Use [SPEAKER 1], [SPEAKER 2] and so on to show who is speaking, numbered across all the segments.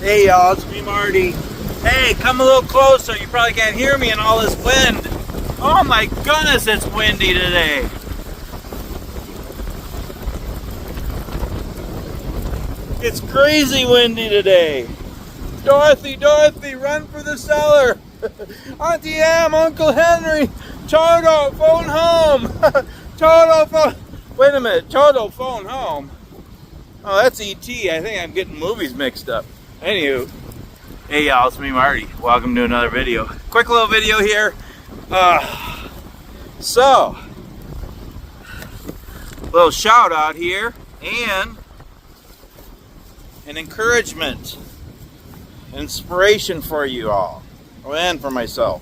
[SPEAKER 1] Hey y'all, it's me Marty. Hey, come a little closer. You probably can't hear me in all this wind. Oh my goodness, it's windy today. It's crazy windy today. Dorothy, run for the cellar. Auntie Em, Uncle Henry, Toto, phone home. Toto, phone. Wait a minute, Toto, phone home. Oh, that's E.T. I think I'm getting movies mixed up. Anywho, hey y'all, it's me Marty. Welcome to another video. Quick little video here. So, little shout out here and an encouragement, inspiration for you all, and for myself.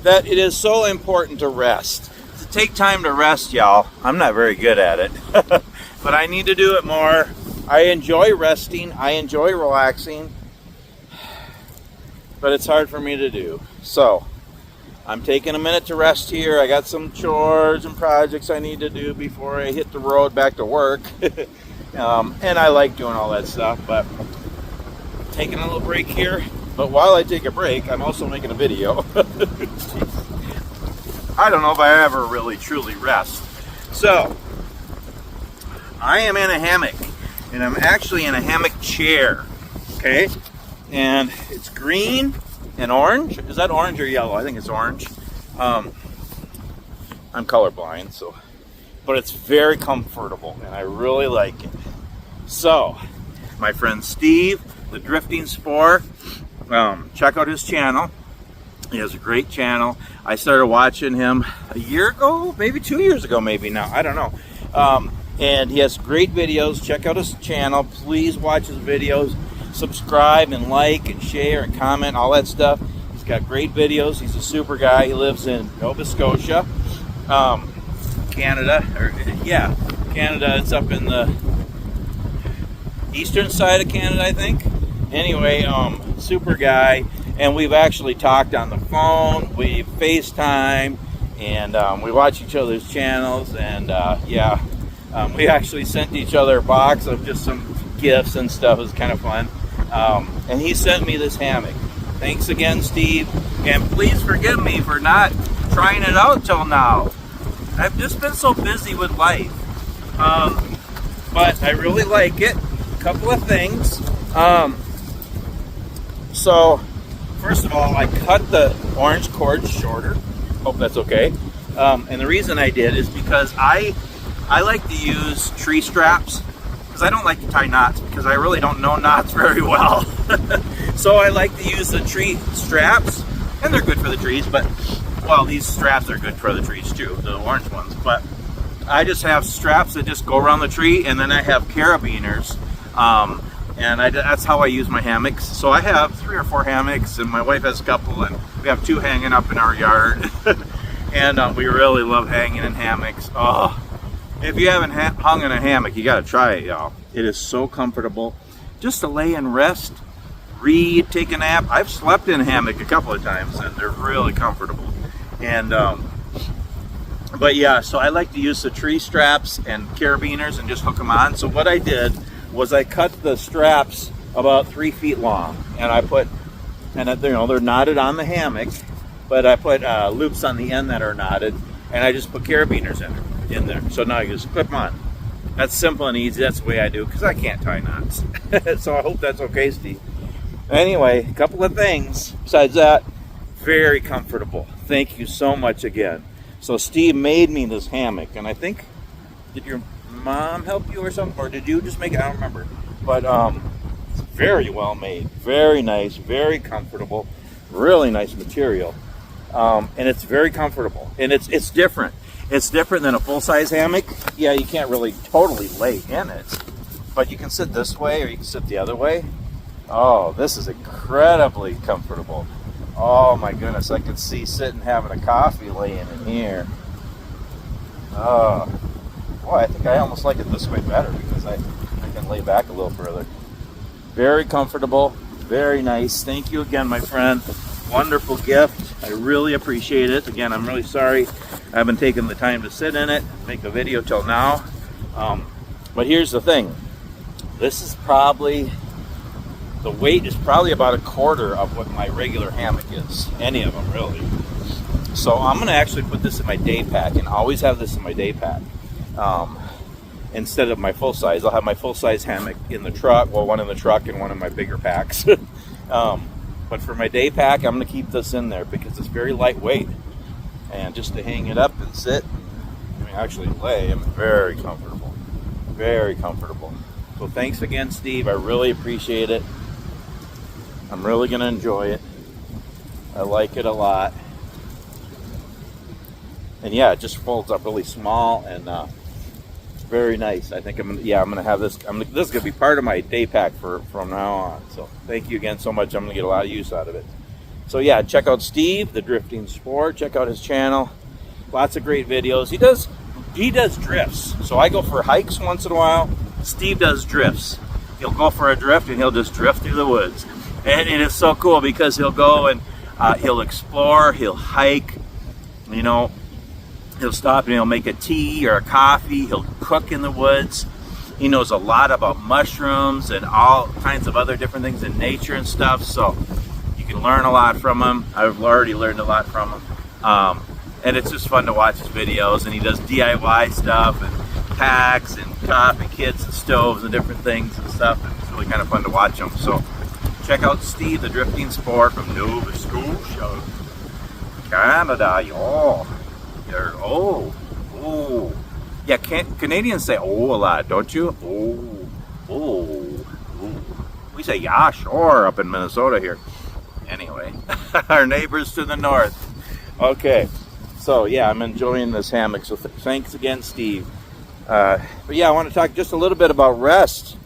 [SPEAKER 1] That it is so important to rest. To take time to rest, y'all. I'm not very good at it, but I need to do it more. I enjoy resting. I enjoy relaxing, but it's hard for me to do. So, I'm taking a minute to rest here. I got some chores and projects I need to do before I hit the road back to work. And I like doing all that stuff, but taking a little break here. But while I take a break, I'm also making a video. I don't know if I ever really truly rest. So, I am in a hammock, and I'm actually in a hammock chair, okay? And it's green and orange. Is that orange or yellow? I think it's orange. I'm colorblind, so, but it's very comfortable, and I really like it. So, my friend Steve, TheDriftingSpore, check out his channel. He has a great channel. I started watching him a year ago, maybe 2 years ago, maybe now. I don't know. And he has great videos. Check out his channel. Please watch his videos. Subscribe and like and share and comment, all that stuff. He's got great videos. He's a super guy. He lives in Nova Scotia, Canada. Canada. It's up in the eastern side of Canada, I think. Anyway, super guy. And we've actually talked on the phone. We FaceTime, and we watch each other's channels. And we actually sent each other a box of just some gifts and stuff. It was kind of fun. And he sent me this hammock. Thanks again, Steve. And please forgive me for not trying it out till now. I've just been so busy with life. But I really like it. A couple of things. So, first of all, I cut the orange cords shorter. Hope that's okay. And the reason I did is because I like to use tree straps. Because I don't like to tie knots, because I really don't know knots very well. So I like to use the tree straps, and they're good for the trees, but, well, these straps are good for the trees too, the orange ones. But I just have straps that just go around the tree, and then I have carabiners, and that's how I use my hammocks. So I have 3 or 4 hammocks, and my wife has a couple, and we have 2 hanging up in our yard. And we really love hanging in hammocks. Oh. If you haven't hung in a hammock, you got to try it, y'all. It is so comfortable. Just to lay and rest, read, take a nap. I've slept in a hammock a couple of times, and they're really comfortable. And, but yeah, so I like to use the tree straps and carabiners and just hook them on. So what I did was I cut the straps about 3 feet long, and I put, and they're knotted on the hammock, but I put loops on the end that are knotted, and I just put carabiners in there. So now you just clip them on. That's simple and easy. That's the way I do, because I can't tie knots. So I hope that's okay, Steve. Anyway, a couple of things besides that. Very comfortable. Thank you so much again. So Steve made me this hammock, and I think, did your mom help you or something, or did you just make it? I don't remember. But it's very well made, very nice, very comfortable, really nice material, and it's very comfortable, and it's different. It's different than a full-size hammock. Yeah, you can't really totally lay in it, but you can sit this way or you can sit the other way. Oh, this is incredibly comfortable. Oh my goodness, I could see sitting having a coffee laying in here. Oh, boy, I think I almost like it this way better, because I can lay back a little further. Very comfortable, very nice. Thank you again, my friend. Wonderful gift. I really appreciate it. Again, I'm really sorry I haven't taken the time to sit in it, make a video till now. But here's the thing. This is probably, the weight is probably about a quarter of what my regular hammock is. Any of them, really. So I'm going to actually put this in my day pack, and always have this in my day pack. Instead of my full size. I'll have my full size hammock in the truck, well, one in the truck and one in my bigger packs. But for my day pack, I'm going to keep this in there because it's very lightweight. And just to hang it up and sit, I mean, actually lay, I'm very comfortable. Very comfortable. So thanks again, Steve. I really appreciate it. I'm really going to enjoy it. I like it a lot. And yeah, it just folds up really small and very nice. I think I'm gonna have this. This is gonna be part of my day pack from now on. So thank you again so much. I'm gonna get a lot of use out of it. So yeah, check out Steve, the Drifting Spore. Check out his channel. Lots of great videos. He does drifts. So I go for hikes once in a while. Steve does drifts. He'll go for a drift and he'll just drift through the woods. And it is so cool because he'll go and he'll explore, he'll hike, you know, he'll stop and he'll make a tea or a coffee, he'll cook in the woods. He knows a lot about mushrooms and all kinds of other different things in nature and stuff, so you can learn a lot from him. I've already learned a lot from him. And it's just fun to watch his videos, and he does DIY stuff and packs and coffee kits and stoves and different things and stuff, and it's really kind of fun to watch him. So check out Steve, the Drifting Spore from Nova Scotia, Canada, y'all. Oh. Yeah, Canadians say oh a lot, don't you? Oh. We say yeah, sure, up in Minnesota here. Anyway, our neighbors to the north. Okay, so yeah, I'm enjoying this hammock, so thanks again, Steve. But yeah, I want to talk just a little bit about rest.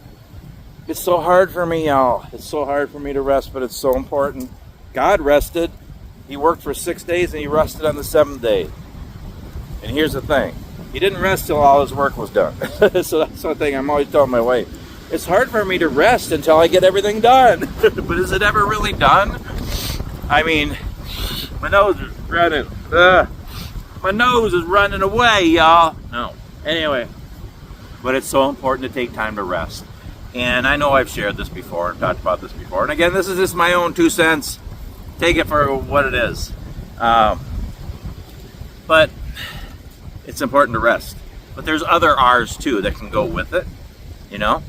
[SPEAKER 1] It's so hard for me, y'all. It's so hard for me to rest, but it's so important. God rested. He worked for 6 days and he rested on the 7th day. And here's the thing. He didn't rest till all his work was done. So that's one thing I'm always telling my wife. It's hard for me to rest until I get everything done. But is it ever really done? I mean, my nose is running. My nose is running away, y'all. No. Anyway. But it's so important to take time to rest. And I know I've shared this before and talked about this before. And again, this is just my own 2 cents. Take it for what it is. But it's important to rest. But there's other R's too that can go with it, you know?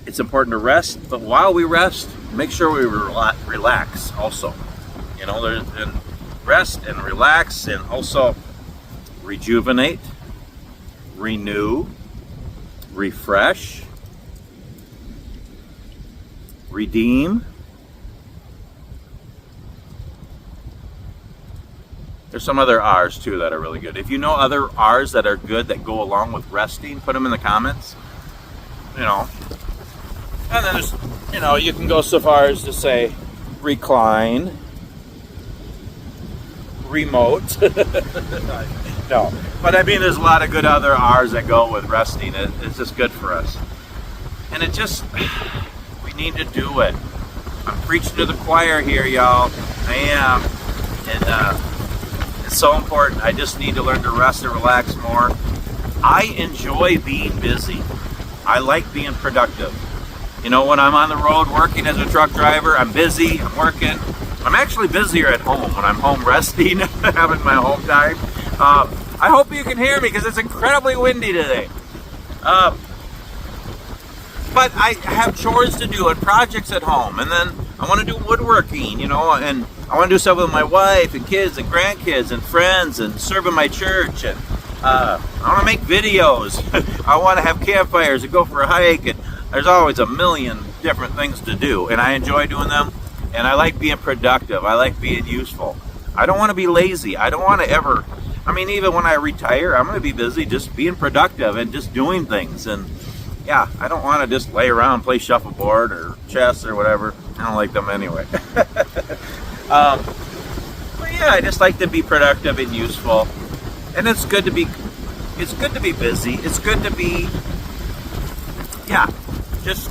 [SPEAKER 1] It's important to rest, but while we rest, make sure we relax also. You know, there's rest and relax and also rejuvenate, renew, refresh, redeem. There's some other R's too that are really good. If you know other R's that are good that go along with resting, put them in the comments. You know. And then there's, you know, you can go so far as to say recline, remote. No. But I mean, there's a lot of good other R's that go with resting. It's just good for us. And it just, we need to do it. I'm preaching to the choir here, y'all. I am. And, it's so important. I just need to learn to rest and relax more. I enjoy being busy. I like being productive. You know, when I'm on the road working as a truck driver, I'm busy, I'm working. I'm actually busier at home when I'm home resting, having my home time. I hope you can hear me because it's incredibly windy today. But I have chores to do and projects at home, and then I want to do woodworking, you know, and I want to do stuff with my wife and kids and grandkids and friends and serve in my church, and I want to make videos. I want to have campfires and go for a hike, and there's always a million different things to do, and I enjoy doing them, and I like being productive. I like being useful. I don't want to be lazy. I don't want to ever, I mean, even when I retire, I'm going to be busy just being productive and just doing things. And yeah, I don't want to just lay around and play shuffleboard or chess or whatever. I don't like them anyway. But yeah, I just like to be productive and useful. And it's good to be busy. It's good to be, yeah, just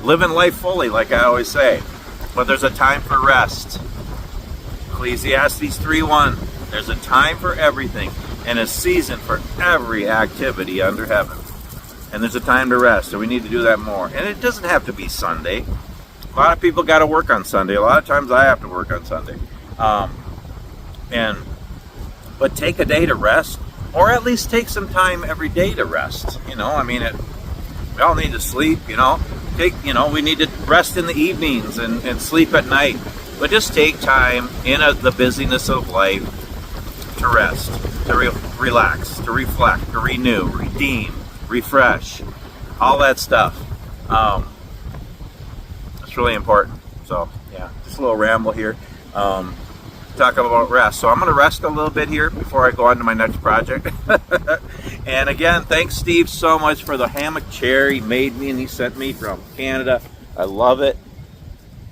[SPEAKER 1] living life fully, like I always say. But there's a time for rest. Ecclesiastes 3:1. There's a time for everything and a season for every activity under heaven. and there's a time to rest, so we need to do that more. And it doesn't have to be Sunday. A lot of people got to work on Sunday. A lot of times I have to work on Sunday. But take a day to rest, or at least take some time every day to rest. You know, I mean, we all need to sleep, you know. We need to rest in the evenings and sleep at night. But just take time in the busyness of life to rest, to relax, to reflect, to renew, redeem, refresh, all that stuff. It's really important. So, yeah, just a little ramble here. Talking about rest. So I'm going to rest a little bit here before I go on to my next project. And again, thanks Steve so much for the hammock chair he made me and he sent me from Canada. I love it.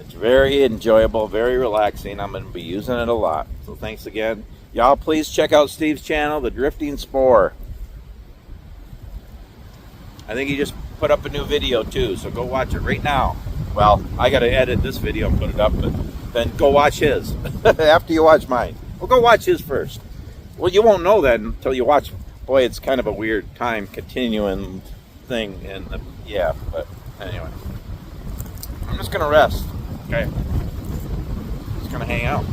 [SPEAKER 1] It's very enjoyable, very relaxing. I'm going to be using it a lot. So thanks again. Y'all please check out Steve's channel, TheDriftingSpore. I think he just put up a new video too, so go watch it right now. Well, I got to edit this video and put it up, but then go watch his after you watch mine. Well, go watch his first. Well, you won't know that until you watch. Boy, it's kind of a weird time continuing thing, and yeah. But anyway, I'm just gonna rest. Okay, just gonna hang out.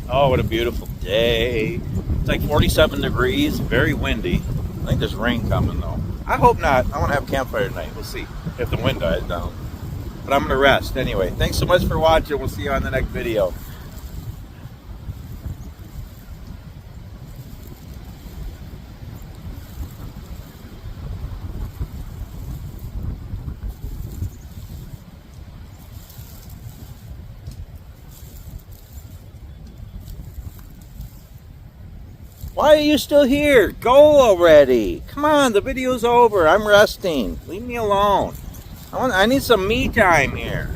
[SPEAKER 1] Oh, what a beautiful day! It's like 47 degrees, very windy. I think there's rain coming though. I hope not. I want to have a campfire tonight. We'll see if the wind dies down. But I'm going to rest anyway. Thanks so much for watching. We'll see you on the next video. Why are you still here? Go already. Come on, the video's over. I'm resting. Leave me alone. I need some me time here.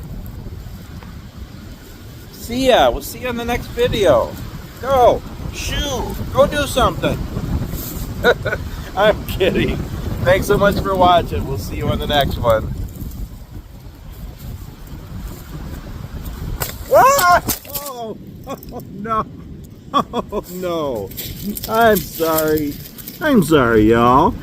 [SPEAKER 1] See ya. We'll see you on the next video. Go. Shoo. Go do something. I'm kidding. Thanks so much for watching. We'll see you on the next one. Ah! Oh, oh no. Oh no. I'm sorry. I'm sorry, y'all.